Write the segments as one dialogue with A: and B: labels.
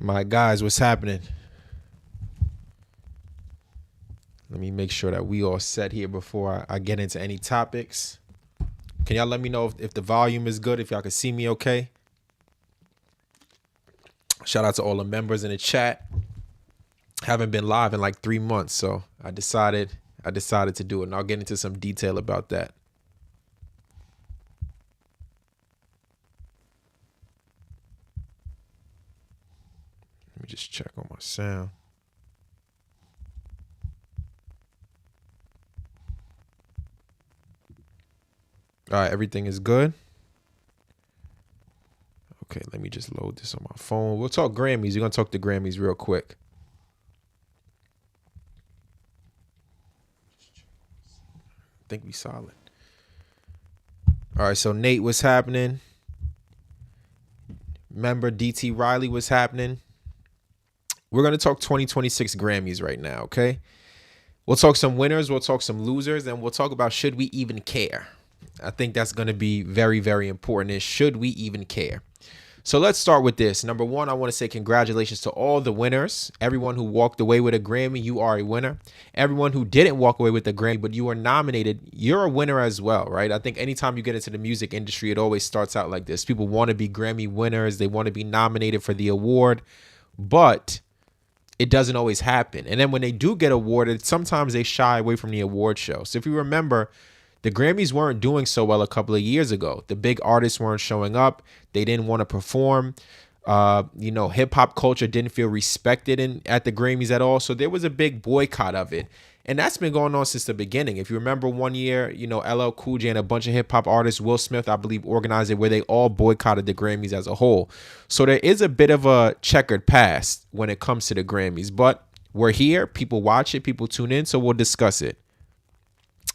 A: My guys, what's happening? Let me make sure that we all set here before I get into any topics. Can y'all let me know if the volume is good, if y'all can see me okay? Shout out to all the members in the chat. Haven't been live in like 3 months, so I decided to do it, and I'll get into some detail about that. Let me just check on my sound. All right, everything is good. Okay, let me just load this on my phone. We'll talk Grammys. We're going to talk the Grammys real quick. I think we solid. All right, so Nate, what's happening? Member DT Riley, what's happening? We're going to talk 2026 Grammys right now, okay? We'll talk some winners, we'll talk some losers, and we'll talk about should we even care? I think that's going to be very, very important is should we even care? So let's start with this. Number one, I want to say congratulations to all the winners. Everyone who walked away with a Grammy, you are a winner. Everyone who didn't walk away with a Grammy, but you were nominated, you're a winner as well, right? I think anytime you get into the music industry, it always starts out like this. People want to be Grammy winners. They want to be nominated for the award, but it doesn't always happen. And then when they do get awarded, sometimes they shy away from the award show. So if you remember, the Grammys weren't doing so well a couple of years ago. The big artists weren't showing up. They didn't want to perform. Hip hop culture didn't feel respected at the Grammys at all. So there was a big boycott of it. And that's been going on since the beginning. If you remember one year, LL Cool J and a bunch of hip hop artists, Will Smith, I believe, organized it where they all boycotted the Grammys as a whole. So there is a bit of a checkered past when it comes to the Grammys. But we're here. People watch it. People tune in. So we'll discuss it.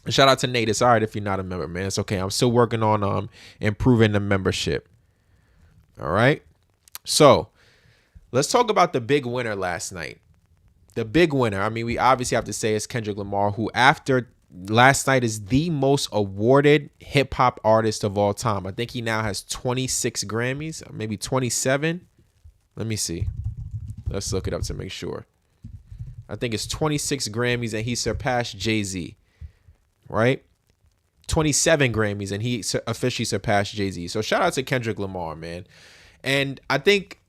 A: Shout out to Nate. It's all right if you're not a member, man. It's okay. I'm still working on improving the membership. All right. So let's talk about the big winner last night. The big winner. I mean, we obviously have to say is Kendrick Lamar, who after last night is the most awarded hip hop artist of all time. I think he now has 26 Grammys, maybe 27. Let me see. Let's look it up to make sure. I think it's 26 Grammys and he surpassed Jay-Z. Right? 27 Grammys and he officially surpassed Jay-Z. So shout out to Kendrick Lamar, man. And I think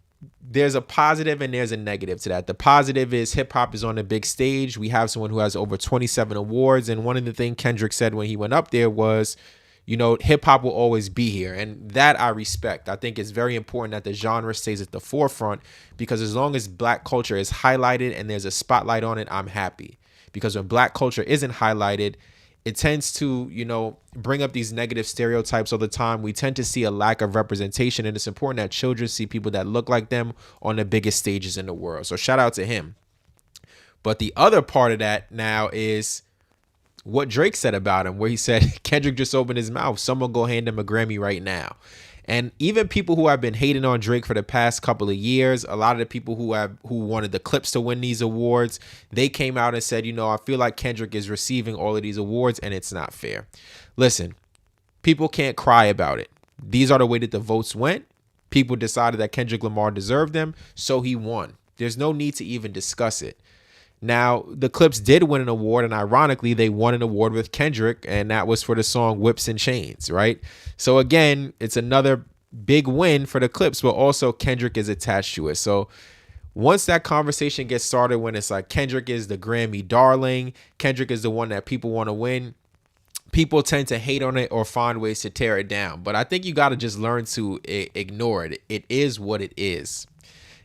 A: there's a positive and there's a negative to that. The positive is hip hop is on the big stage. We have someone who has over 27 awards. And one of the things Kendrick said when he went up there was, hip hop will always be here. And that I respect. I think it's very important that the genre stays at the forefront because as long as black culture is highlighted and there's a spotlight on it, I'm happy. Because when black culture isn't highlighted, it tends to, bring up these negative stereotypes all the time. We tend to see a lack of representation, and it's important that children see people that look like them on the biggest stages in the world. So shout out to him. But the other part of that now is what Drake said about him, where he said, Kendrick just opened his mouth. Someone go hand him a Grammy right now. And even people who have been hating on Drake for the past couple of years, a lot of the people who wanted the Clips to win these awards, they came out and said, I feel like Kendrick is receiving all of these awards and it's not fair. Listen, people can't cry about it. These are the way that the votes went. People decided that Kendrick Lamar deserved them, so he won. There's no need to even discuss it. Now, the Clips did win an award, and ironically, they won an award with Kendrick, and that was for the song Whips and Chains, right? So again, it's another big win for the Clips, but also Kendrick is attached to it. So once that conversation gets started, when it's like Kendrick is the Grammy darling, Kendrick is the one that people want to win, people tend to hate on it or find ways to tear it down. But I think you got to just learn to ignore it. It is what it is.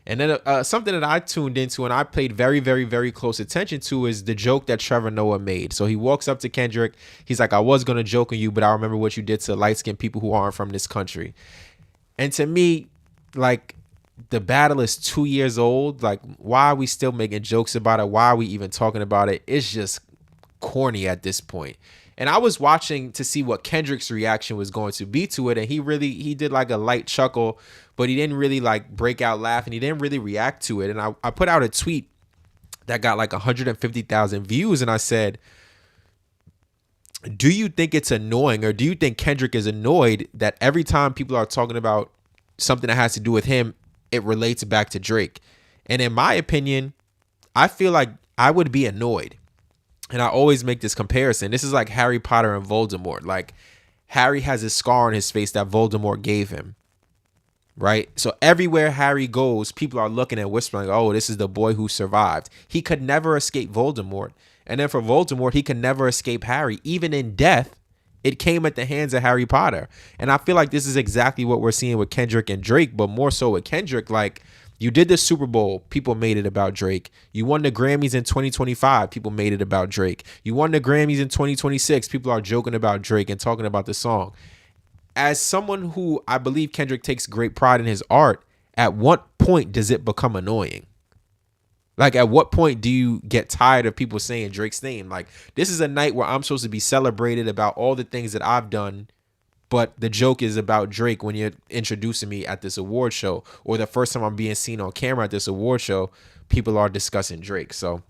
A: And then something that I tuned into and I paid very, very, very close attention to is the joke that Trevor Noah made. So he walks up to Kendrick. He's like, I was going to joke on you, but I remember what you did to light-skinned people who aren't from this country. And to me, like, the battle is 2 years old. Like, why are we still making jokes about it? Why are we even talking about it? It's just corny at this point. And I was watching to see what Kendrick's reaction was going to be to it. And he did like a light chuckle, but he didn't really like break out laughing. He didn't really react to it. And I put out a tweet that got like 150,000 views. And I said, do you think it's annoying, or do you think Kendrick is annoyed that every time people are talking about something that has to do with him, it relates back to Drake? And in my opinion, I feel like I would be annoyed. And I always make this comparison. This is like Harry Potter and Voldemort. Like, Harry has a scar on his face that Voldemort gave him, right? So everywhere Harry goes, people are looking and whispering, oh, this is the boy who survived. He could never escape Voldemort. And then for Voldemort, he can never escape Harry. Even in death, it came at the hands of Harry Potter. And I feel like this is exactly what we're seeing with Kendrick and Drake, but more so with Kendrick. Like, you did the Super Bowl, people made it about Drake. You won the Grammys in 2025, people made it about Drake. You won the Grammys in 2026, people are joking about Drake and talking about the song. As someone who I believe Kendrick takes great pride in his art, at what point does it become annoying? Like, at what point do you get tired of people saying Drake's name? Like, this is a night where I'm supposed to be celebrated about all the things that I've done, but the joke is about Drake when you're introducing me at this award show, or the first time I'm being seen on camera at this award show, people are discussing Drake. So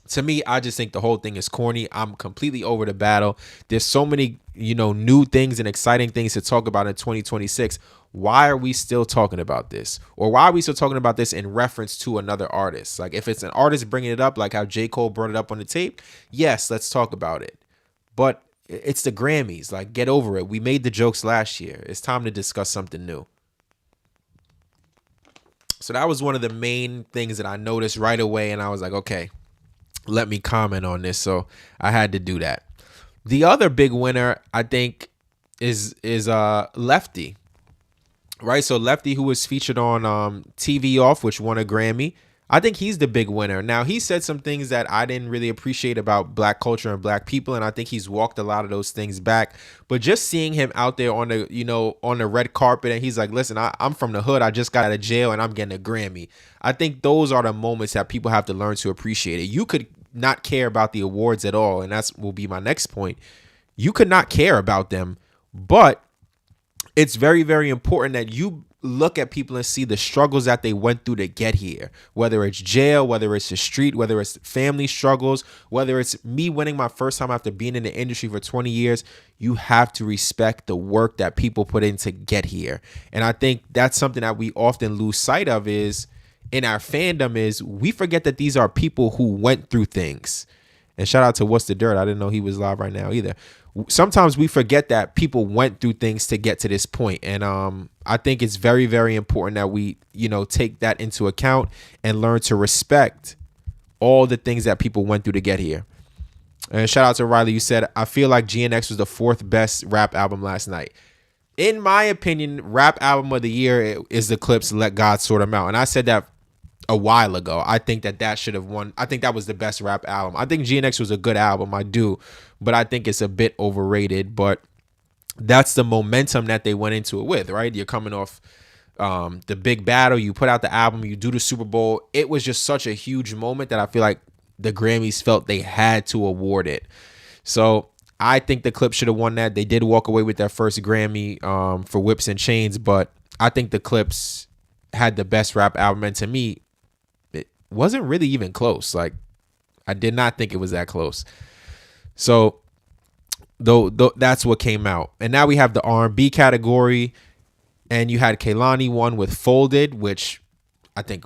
A: to me, I just think the whole thing is corny. I'm completely over the battle. There's so many, new things and exciting things to talk about in 2026. Why are we still talking about this? Or why are we still talking about this in reference to another artist? Like, if it's an artist bringing it up, like how J.Cole brought it up on the tape, yes, let's talk about it. But it's the Grammys. Like, get over it. We made the jokes last year. It's time to discuss something new. So that was one of the main things that I noticed right away. And I was like, okay, let me comment on this. So I had to do that. The other big winner, I think, is Lefty. Right? So Lefty, who was featured on TV Off, which won a Grammy. I think he's the big winner. Now, he said some things that I didn't really appreciate about black culture and black people, and I think he's walked a lot of those things back. But just seeing him out there on the red carpet, and he's like, listen, I'm from the hood. I just got out of jail, and I'm getting a Grammy. I think those are the moments that people have to learn to appreciate it. You could not care about the awards at all, and that's will be my next point. You could not care about them, but it's very, very important that you look at people and see the struggles that they went through to get here, whether it's jail, whether it's the street, whether it's family struggles, whether it's me winning my first time after being in the industry for 20 years. You have to respect the work that people put in to get here. And I think that's something that we often lose sight of is in our fandom is we forget that these are people who went through things. And shout out to What's the Dirt. I didn't know he was live right now either. Sometimes we forget that people went through things to get to this point. And I think it's very, very important that we, take that into account and learn to respect all the things that people went through to get here. And shout out to Riley. You said, I feel like GNX was the 4th best rap album last night. In my opinion, rap album of the year is the Clips Let God Sort 'Em Out. And I said that a while ago. I think that should have won. I think that was the best rap album. I think GNX was a good album. I do. But I think it's a bit overrated. But that's the momentum that they went into it with, right? You're coming off the big battle. You put out the album. You do the Super Bowl. It was just such a huge moment that I feel like the Grammys felt they had to award it. So I think the Clips should have won that. They did walk away with their first Grammy for Whips and Chains. But I think the Clips had the best rap album. And to me, it wasn't really even close. Like, I did not think it was that close. So though that's what came out. And now we have the R&B category, and you had Kehlani won with Folded, which I think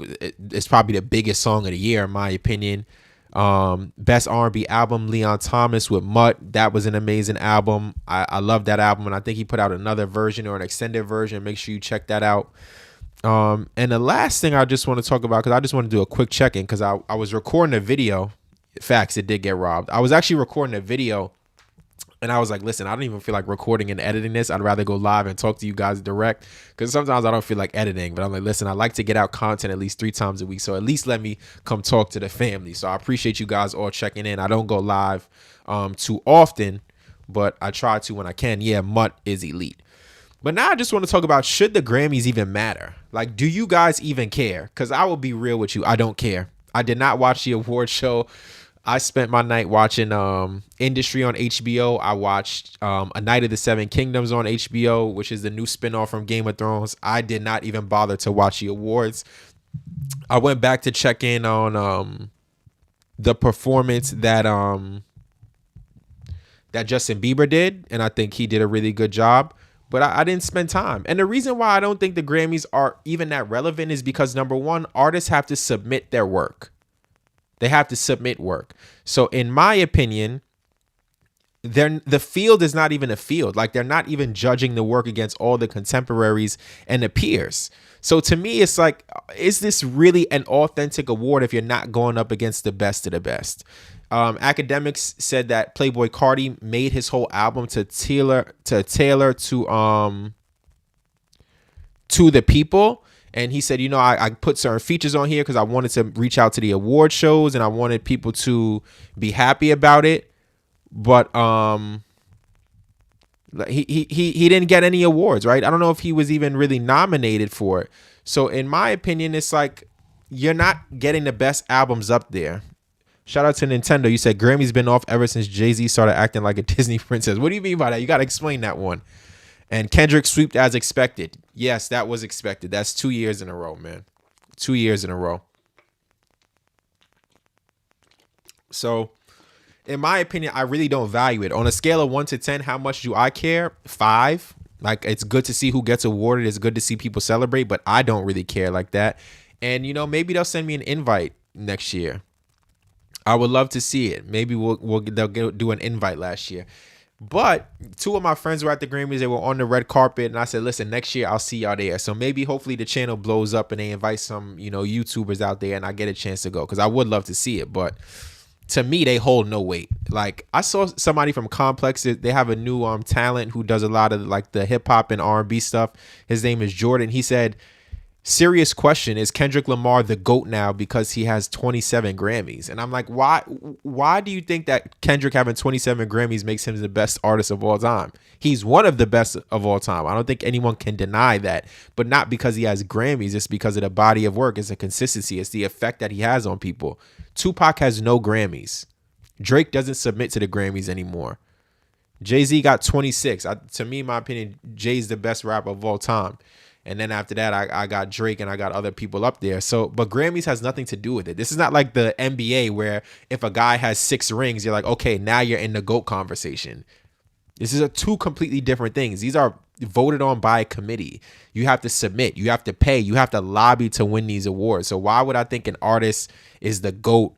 A: is probably the biggest song of the year in my opinion. Best R&B album, Leon Thomas with Mutt. That was an amazing album. I love that album, and I think he put out another version or an extended version. Make sure you check that out. And the last thing I just want to talk about, because I just want to do a quick check-in, because I was recording a video. Facts, it did get robbed. I was actually recording a video, and I was like, listen, I don't even feel like recording and editing this. I'd rather go live and talk to you guys direct, because sometimes I don't feel like editing. But I'm like, listen, I like to get out content at least 3 times a week, so at least let me come talk to the family. So I appreciate you guys all checking in. I don't go live too often, but I try to when I can. Yeah, Mutt is elite. But now I just want to talk about, should the Grammys even matter? Like, do you guys even care? Because I will be real with you. I don't care. I did not watch the award show. I spent my night watching Industry on HBO. I watched A Night of the Seven Kingdoms on HBO, which is the new spinoff from Game of Thrones. I did not even bother to watch the awards. I went back to check in on the performance that Justin Bieber did, and I think he did a really good job. but I didn't spend time. And the reason why I don't think the Grammys are even that relevant is because, number one, artists have to submit their work. They have to submit work. So in my opinion, the field is not even a field. Like, they're not even judging the work against all the contemporaries and the peers. So to me, it's like, is this really an authentic award if you're not going up against the best of the best? Academics said that Playboi Carti made his whole album to tailor to the people. And he said, I put certain features on here because I wanted to reach out to the award shows and I wanted people to be happy about it. But he didn't get any awards, right? I don't know if he was even really nominated for it. So in my opinion, it's like, you're not getting the best albums up there. Shout out to Nintendo. You said Grammy's been off ever since Jay-Z started acting like a Disney princess. What do you mean by that? You got to explain that one. And Kendrick swept as expected. Yes, that was expected. That's 2 years in a row, man. 2 years in a row. So in my opinion, I really don't value it. On a scale of 1 to 10, how much do I care? 5. Like, it's good to see who gets awarded. It's good to see people celebrate, but I don't really care like that. And, maybe they'll send me an invite next year. I would love to see it. Maybe they'll do an invite last year. But 2 of my friends were at the Grammys. They were on the red carpet, and I said, listen, next year I'll see y'all there. So maybe, hopefully, the channel blows up and they invite some, YouTubers out there and I get a chance to go, because I would love to see it. But to me, they hold no weight. Like, I saw somebody from Complex. They have a new talent who does a lot of like the hip hop and R&B stuff. His name is Jordan. He said, serious question, is Kendrick Lamar the GOAT now because he has 27 Grammys? And I'm like, why do you think that Kendrick having 27 Grammys makes him the best artist of all time? He's one of the best of all time. I don't think anyone can deny that, but not because he has Grammys. It's because of the body of work. It's the consistency. It's the effect that he has on people. Tupac has no Grammys. Drake doesn't submit to the Grammys anymore. Jay-Z got 26. To me, in my opinion, Jay's the best rapper of all time. And then after that, I got Drake and I got other people up there. So, but Grammys has nothing to do with it. This is not like the NBA where if a guy has 6 rings, you're like, okay, now you're in the GOAT conversation. This is 2 completely different things. These are voted on by a committee. You have to submit. You have to pay. You have to lobby to win these awards. So why would I think an artist is the GOAT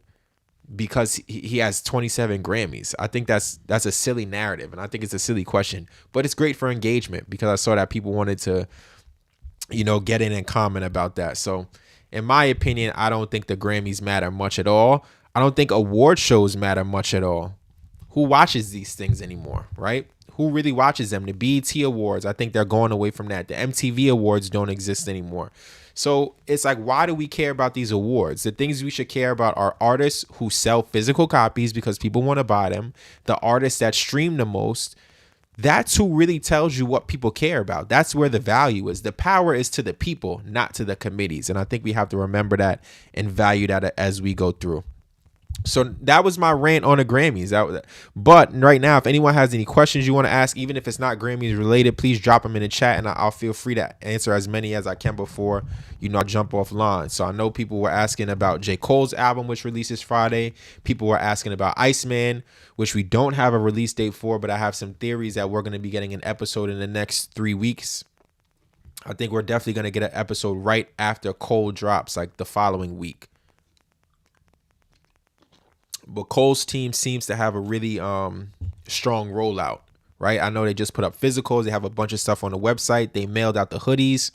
A: because he has 27 Grammys? I think that's a silly narrative, and I think it's a silly question. But it's great for engagement because I saw that people wanted to get in and comment about that. So in my opinion, I don't think the Grammys matter much at all. I don't think award shows matter much at all. Who watches these things anymore, right? Who really watches them? The BET Awards, I think they're going away from that. The MTV Awards don't exist anymore. So it's like, why do we care about these awards? The things we should care about are artists who sell physical copies because people want to buy them, the artists that stream the most. That's who really tells you what people care about. That's where the value is. The power is to the people, not to the committees. And I think we have to remember that and value that as we go through. So that was my rant on the Grammys. But right now, if anyone has any questions you want to ask, even if it's not Grammys related, please drop them in the chat and I'll feel free to answer as many as I can before, I jump offline. So I know people were asking about J. Cole's album, which releases Friday. People were asking about Iceman, which we don't have a release date for, but I have some theories that we're going to be getting an episode in the next 3 weeks. I think we're definitely going to get an episode right after Cole drops, like the following week. But Cole's team seems to have a really strong rollout, right? I know they just put up physicals. They have a bunch of stuff on the website. They mailed out the hoodies,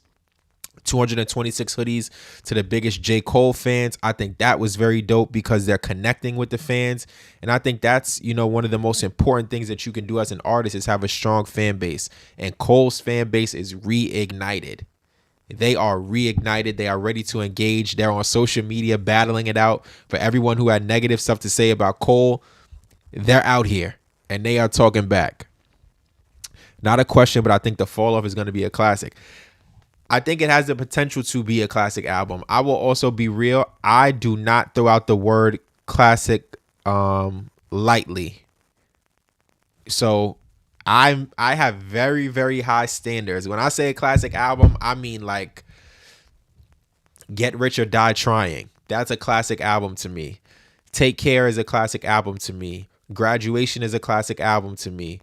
A: 226 hoodies to the biggest J. Cole fans. I think that was very dope because they're connecting with the fans. And I think that's, one of the most important things that you can do as an artist is have a strong fan base. And Cole's fan base is reignited. They are reignited. They are ready to engage. They're on social media battling it out. For everyone who had negative stuff to say about Cole, they're out here and they are talking back. Not a question, but I think the Fall Off is going to be a classic. I think it has the potential to be a classic album. I will also be real. I do not throw out the word classic lightly. So I have very, very high standards. When I say a classic album, I mean like Get Rich or Die Trying. That's a classic album to me. Take Care is a classic album to me. Graduation is a classic album to me.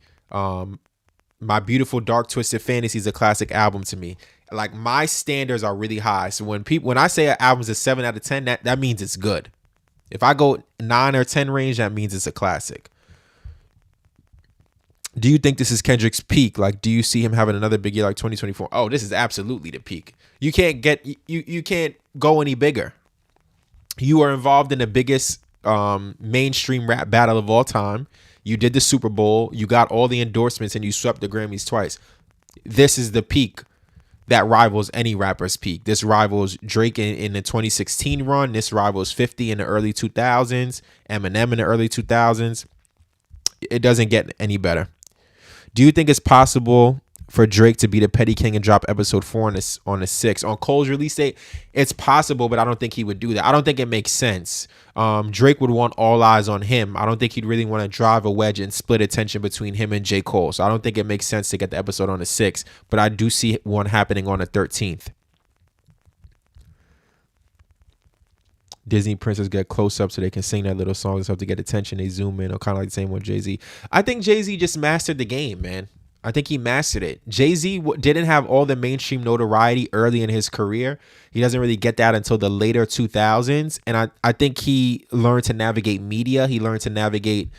A: My Beautiful Dark Twisted Fantasy is a classic album to me. Like, my standards are really high. So when I say an album's a 7 out of 10, that means it's good. If I go 9 or 10 range, that means it's a classic. Do you think this is Kendrick's peak? Like, do you see him having another big year like 2024? Oh, this is absolutely the peak. You can't go any bigger. You are involved in the biggest mainstream rap battle of all time. You did the Super Bowl. You got all the endorsements, and you swept the Grammys twice. This is the peak that rivals any rapper's peak. This rivals Drake in the 2016 run. This rivals 50 in the early 2000s, Eminem in the early 2000s. It doesn't get any better. Do you think it's possible for Drake to be the Petty King and drop episode 4 on the 6th on Cole's release date? It's possible, but I don't think he would do that. I don't think it makes sense. Drake would want all eyes on him. I don't think he'd really want to drive a wedge and split attention between him and J.Cole. So I don't think it makes sense to get the episode on the 6th, but I do see one happening on the 13th. Disney princess get close up so they can sing that little song and stuff to get attention. They zoom in, or kind of like the same with Jay-Z. I think Jay-Z just mastered the game, man. I think he mastered it. Jay-Z didn't have all the mainstream notoriety early in his career. He doesn't really get that until the later 2000s. And I think he learned to navigate media. He learned to navigate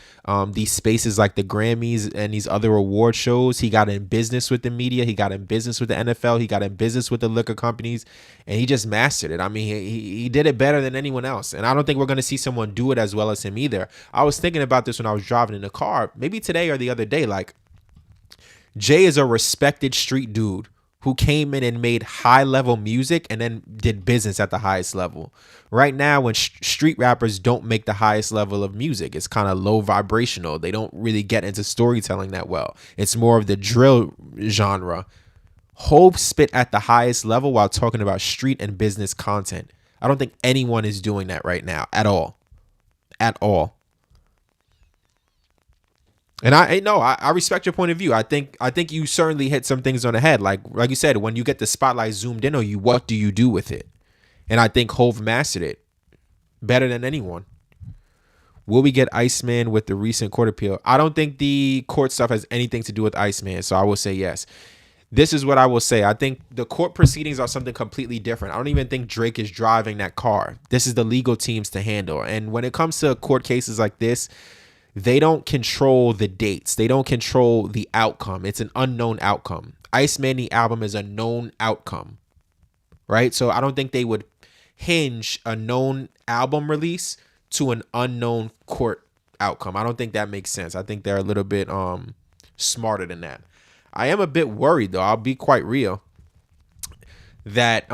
A: these spaces like the Grammys and these other award shows. He got in business with the media. He got in business with the NFL. He got in business with the liquor companies. And he just mastered it. I mean, he did it better than anyone else. And I don't think we're going to see someone do it as well as him either. I was thinking about this when I was driving in the car, maybe today or the other day, like, Jay is a respected street dude who came in and made high level music and then did business at the highest level. Right now, when street rappers don't make the highest level of music, it's kind of low vibrational. They don't really get into storytelling that well. It's more of the drill genre. Hov spit at the highest level while talking about street and business content. I don't think anyone is doing that right now at all. At all. And I respect your point of view. I think you certainly hit some things on the head. Like you said, when you get the spotlight zoomed in on you, what do you do with it? And I think Hov mastered it better than anyone. Will we get Iceman with the recent court appeal? I don't think the court stuff has anything to do with Iceman, so I will say yes. This is what I will say. I think the court proceedings are something completely different. I don't even think Drake is driving that car. This is the legal teams to handle. And when it comes to court cases like this, they don't control the dates. They don't control the outcome. It's an unknown outcome. Iceman, the album, is a known outcome, right? So I don't think they would hinge a known album release to an unknown court outcome. I don't think that makes sense. I think they're a little bit smarter than that. I am a bit worried, though. I'll be quite real that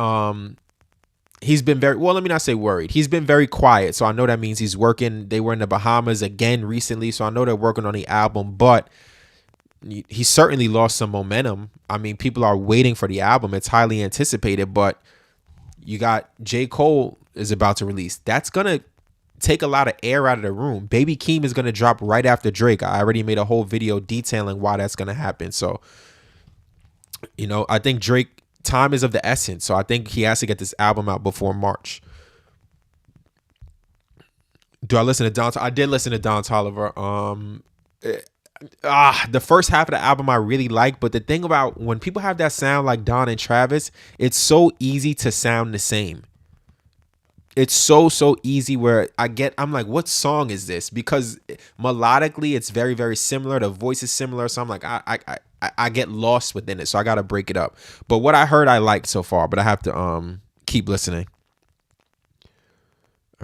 A: he's been very, well, let me not say worried. He's been very quiet. So I know that means he's working. They were in the Bahamas again recently. So I know they're working on the album, but he certainly lost some momentum. I mean, people are waiting for the album. It's highly anticipated, but you got J.Cole is about to release. That's going to take a lot of air out of the room. Baby Keem is going to drop right after Drake. I already made a whole video detailing why that's going to happen. So, I think Drake, time is of the essence. So I think he has to get this album out before March. Do I listen to Don? I did listen to Don Toliver. The first half of the album I really like, but the thing about when people have that sound like Don and Travis, it's so easy to sound the same. It's so easy where I'm like, what song is this? Because melodically it's very, very similar. The voice is similar. So I'm like, I get lost within it. So I got to break it up. But what I heard I liked so far, but I have to keep listening.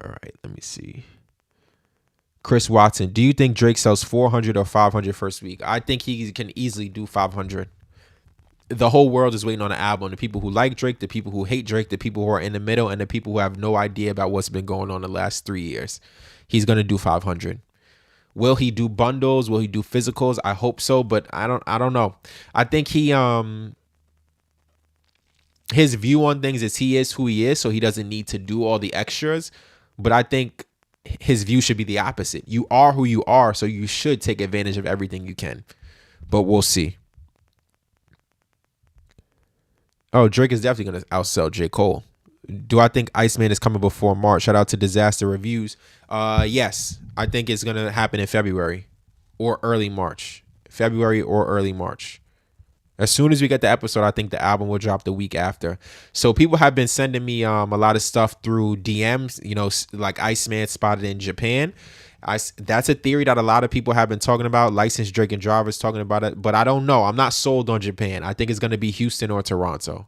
A: All right, let me see. Chris Watson, do you think Drake sells 400 or 500 first week? I think he can easily do 500. The whole world is waiting on an album. The people who like Drake, the people who hate Drake, the people who are in the middle, and the people who have no idea about what's been going on the last 3 years. He's going to do 500. Will he do bundles? Will he do physicals? I hope so, but I don't know. I think his view on things is he is who he is, so he doesn't need to do all the extras. But I think his view should be the opposite. You are who you are, so you should take advantage of everything you can. But we'll see. Oh, Drake is definitely going to outsell J. Cole. Do I think Iceman is coming before March? Shout out to Disaster Reviews. Yes, I think it's going to happen in February or early March. February or early March. As soon as we get the episode, I think the album will drop the week after. So people have been sending me a lot of stuff through DMs, like Iceman spotted in Japan. That's a theory that a lot of people have been talking about. Licensed Drake and Drivers talking about it, but I don't know. I'm not sold on Japan. I think it's going to be Houston or Toronto.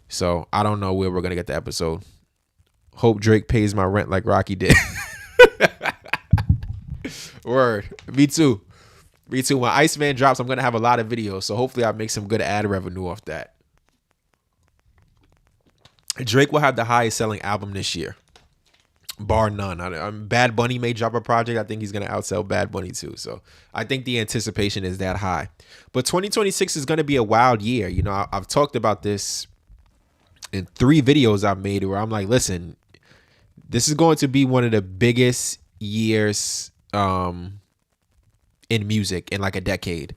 A: So I don't know where we're going to get the episode. Hope Drake pays my rent like Rocky did. Word. Me too. Me too. When Iceman drops, I'm going to have a lot of videos. So hopefully I'll make some good ad revenue off that. Drake will have the highest selling album this year, bar none. Bad Bunny may drop a project. I think he's going to outsell Bad Bunny too. So I think the anticipation is that high. But 2026 is going to be a wild year. I've talked about this in 3 videos I've made where I'm like, listen, this is going to be one of the biggest years in music in like a decade.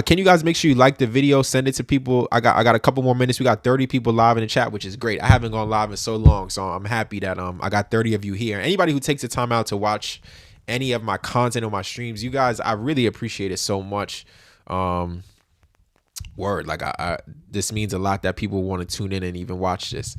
A: Can you guys make sure you like the video, send it to people? I got a couple more minutes. We got 30 people live in the chat, which is great. I haven't gone live in so long, so I'm happy that I got 30 of you here. Anybody who takes the time out to watch any of my content on my streams, you guys, I really appreciate it so much. Word, like this means a lot that people want to tune in and even watch this.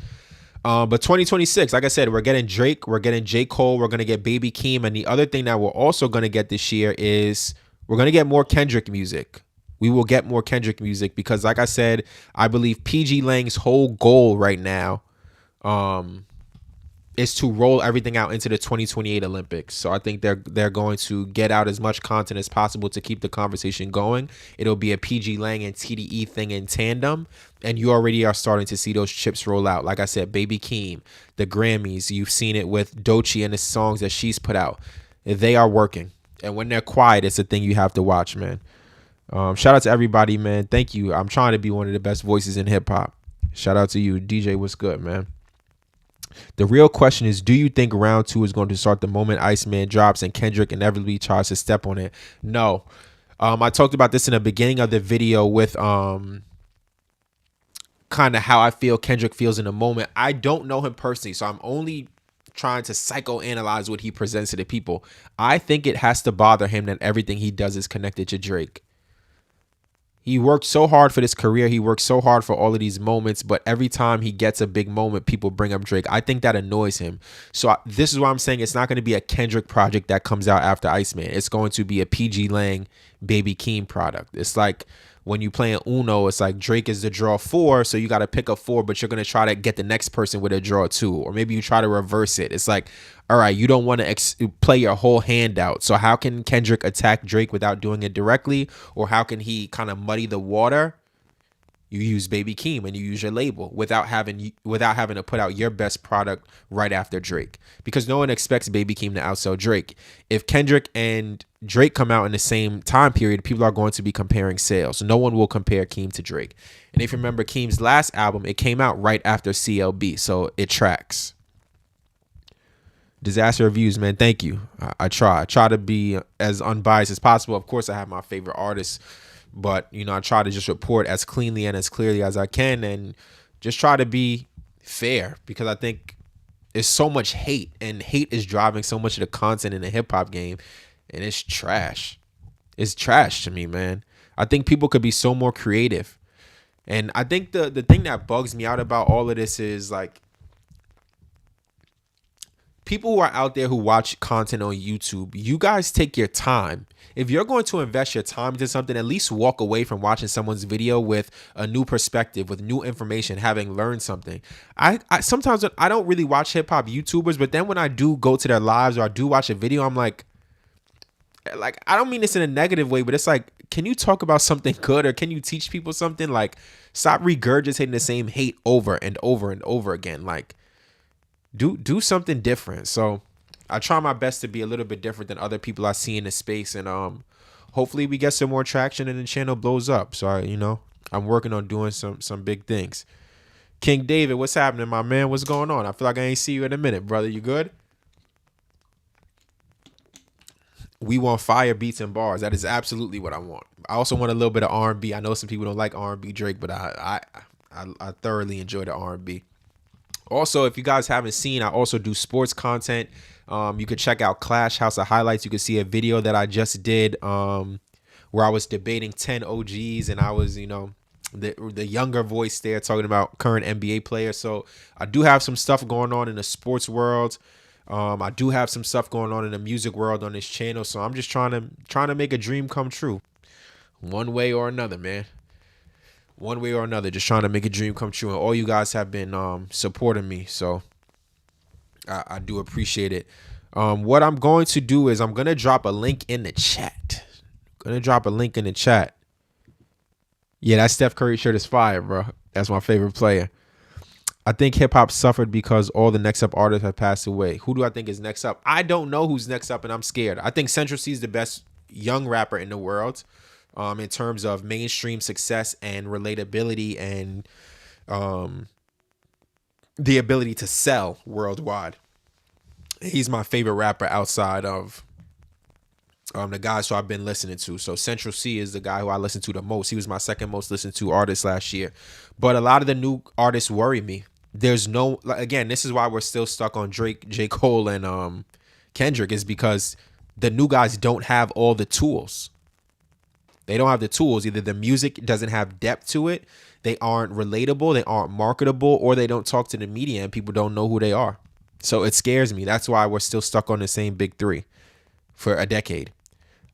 A: But 2026, like I said, we're getting Drake, we're getting J.Cole, we're going to get Baby Keem. And the other thing that we're also going to get this year is we're going to get more Kendrick music. We will get more Kendrick music because, like I said, I believe PG Lang's whole goal right now is to roll everything out into the 2028 Olympics. So I think they're going to get out as much content as possible to keep the conversation going. It'll be a PG Lang and TDE thing in tandem, and you already are starting to see those chips roll out. Like I said, Baby Keem, the Grammys, you've seen it with Doechii and the songs that she's put out. They are working, and when they're quiet, it's a thing you have to watch, man. Shout out to everybody, man. Thank you. I'm trying to be one of the best voices in hip hop. Shout out to you, DJ. What's good, man? The real question is, do you think round 2 is going to start the moment Iceman drops and Kendrick inevitably tries to step on it? No. I talked about this in the beginning of the video with kind of how I feel Kendrick feels in the moment. I don't know him personally, so I'm only trying to psychoanalyze what he presents to the people. I think it has to bother him that everything he does is connected to Drake. He worked so hard for this career. He worked so hard for all of these moments. But every time he gets a big moment, people bring up Drake. I think that annoys him. So this is why I'm saying it's not going to be a Kendrick project that comes out after Iceman. It's going to be a PG Lang, Baby Keem product. It's like when you play in Uno, it's like Drake is the draw 4. So you got to pick up 4, but you're going to try to get the next person with a draw 2. Or maybe you try to reverse it. It's like, all right, you don't want to play your whole hand out. So how can Kendrick attack Drake without doing it directly? Or how can he kind of muddy the water? You use Baby Keem and you use your label without having to put out your best product right after Drake. Because no one expects Baby Keem to outsell Drake. If Kendrick and Drake come out in the same time period, people are going to be comparing sales. No one will compare Keem to Drake. And if you remember Keem's last album, it came out right after CLB. So it tracks. Disaster Reviews, man, thank you. I try to be as unbiased as possible. Of course, I have my favorite artists, but I try to just report as cleanly and as clearly as I can, and just try to be fair because I think there's so much hate, and hate is driving so much of the content in the hip hop game, and it's trash. It's trash to me, man. I think people could be so more creative, and I think the thing that bugs me out about all of this is like, people who are out there who watch content on YouTube, you guys take your time. If you're going to invest your time into something, at least walk away from watching someone's video with a new perspective, with new information, having learned something. I sometimes I don't really watch hip hop YouTubers, but then when I do go to their lives or I do watch a video, I'm like I don't mean this in a negative way, but it's like, can you talk about something good, or can you teach people something? Like, stop regurgitating the same hate over and over and over again. Like, do something different. So I try my best to be a little bit different than other people I see in the space, and hopefully we get some more traction and the channel blows up. So I'm working on doing some big things. King David, what's happening, my man? What's going on? I feel like I ain't see you in a minute, brother. You good? We want fire beats and bars. That is absolutely what I want. I also want a little bit of R&B. I know some people don't like R&B Drake, but I thoroughly enjoy the R&B. Also, if you guys haven't seen, I also do sports content. You can check out Clash House of Highlights. You can see a video that I just did where I was debating 10 OGs, and I was, the younger voice there talking about current NBA players. So I do have some stuff going on in the sports world. I do have some stuff going on in the music world on this channel. So I'm just trying to make a dream come true, one way or another, man. One way or another, just trying to make a dream come true. And all you guys have been supporting me, so I do appreciate it. What I'm going to do is I'm going to drop a link in the chat. Yeah, that Steph Curry shirt is fire, bro. That's my favorite player. I think hip hop suffered because all the next up artists have passed away. Who do I think is next up? I don't know who's next up, and I'm scared. I think Central C is the best young rapper in the world. In terms of mainstream success and relatability and the ability to sell worldwide. He's my favorite rapper outside of the guys who I've been listening to. So Central C is the guy who I listen to the most. He was my second most listened to artist last year. But a lot of the new artists worry me. There's no, again, this is why we're still stuck on Drake, J.Cole, and Kendrick, is because the new guys don't have all the tools. They don't have the tools. Either the music doesn't have depth to it, they aren't relatable, they aren't marketable, or they don't talk to the media and people don't know who they are. So it scares me. That's why we're still stuck on the same big three for a decade.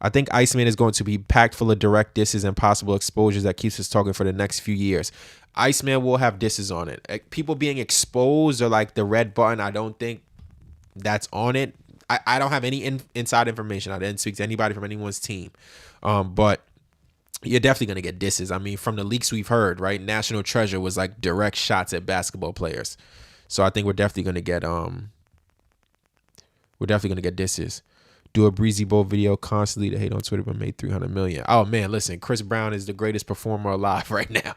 A: I think Iceman is going to be packed full of direct disses and possible exposures that keeps us talking for the next few years. Iceman will have disses on it. People being exposed or like the red button, I don't think that's on it. I don't have any inside information. I didn't speak to anybody from anyone's team. But you're definitely going to get disses. I mean, from the leaks we've heard, right? National Treasure was like direct shots at basketball players. So I think we're definitely going to get disses. Do a Breezy Bowl video constantly to hate on Twitter but made 300 million. Oh man, listen, Chris Brown is the greatest performer alive right now.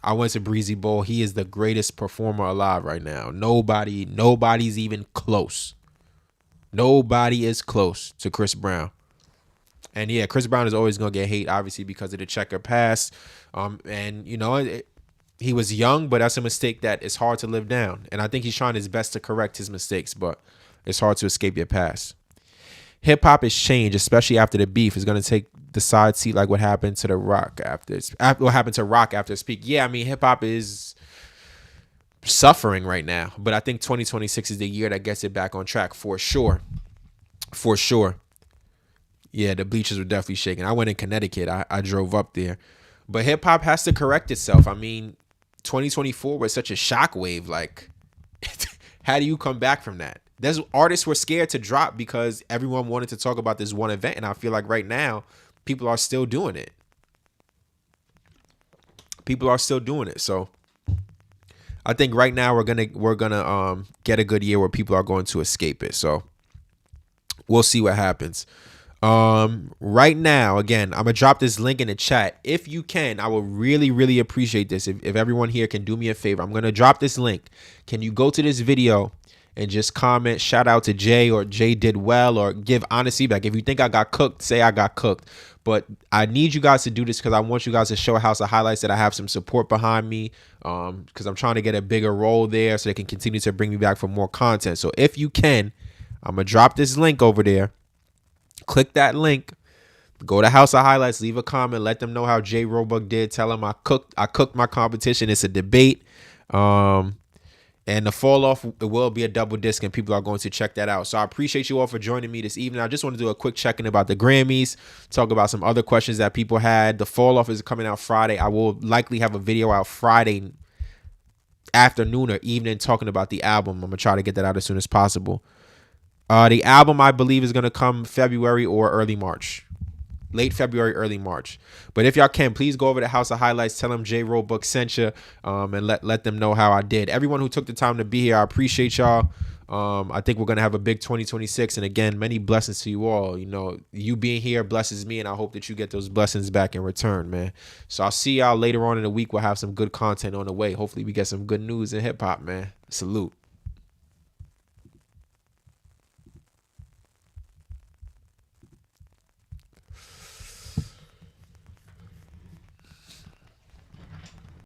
A: I went to Breezy Bowl. He is the greatest performer alive right now. Nobody's even close. Nobody is close to Chris Brown. And yeah, Chris Brown is always going to get hate, obviously, because of the checker pass. And, he was young, but that's a mistake that is hard to live down. And I think he's trying his best to correct his mistakes, but it's hard to escape your past. Hip hop has changed, especially after the beef. It's going to take the side seat like what happened to Rock after its peak. Yeah, I mean, hip hop is suffering right now, but I think 2026 is the year that gets it back on track for sure. For sure. Yeah, the bleachers were definitely shaking. I went in Connecticut. I drove up there. But hip hop has to correct itself. I mean, 2024 was such a shockwave. Like, how do you come back from that? There's artists were scared to drop because everyone wanted to talk about this one event. And I feel like right now, people are still doing it. So I think right now we're gonna get a good year where people are going to escape it. So we'll see what happens. Right now, again, I'm gonna drop this link in the chat. If you can, I will really, really appreciate this. If everyone here can do me a favor, I'm gonna drop this link. Can you go to this video and just comment, shout out to Jay, or Jay did well, or give honest feedback? If you think I got cooked, say I got cooked. But I need you guys to do this because I want you guys to show House of Highlights that I have some support behind me, because I'm trying to get a bigger role there so they can continue to bring me back for more content. So if you can, I'm gonna drop this link over there. Click that link, go to House of Highlights, leave a comment, let them know how Jay Roebuck did. Tell them I cooked my competition. It's a debate. And the fall off, it will be a double disc, and people are going to check that out. So I appreciate you all for joining me this evening. I just want to do a quick check-in about the Grammys, talk about some other questions that people had. The fall off is coming out Friday. I will likely have a video out Friday afternoon or evening talking about the album. I'm going to try to get that out as soon as possible. The album, I believe, is going to come February or early March. Late February, early March. But if y'all can, please go over to House of Highlights. Tell them J Roebuck sent you, and let them know how I did. Everyone who took the time to be here, I appreciate y'all. I think we're going to have a big 2026. And again, many blessings to you all. You being here blesses me, and I hope that you get those blessings back in return, man. So I'll see y'all later on in the week. We'll have some good content on the way. Hopefully we get some good news in hip hop, man. Salute.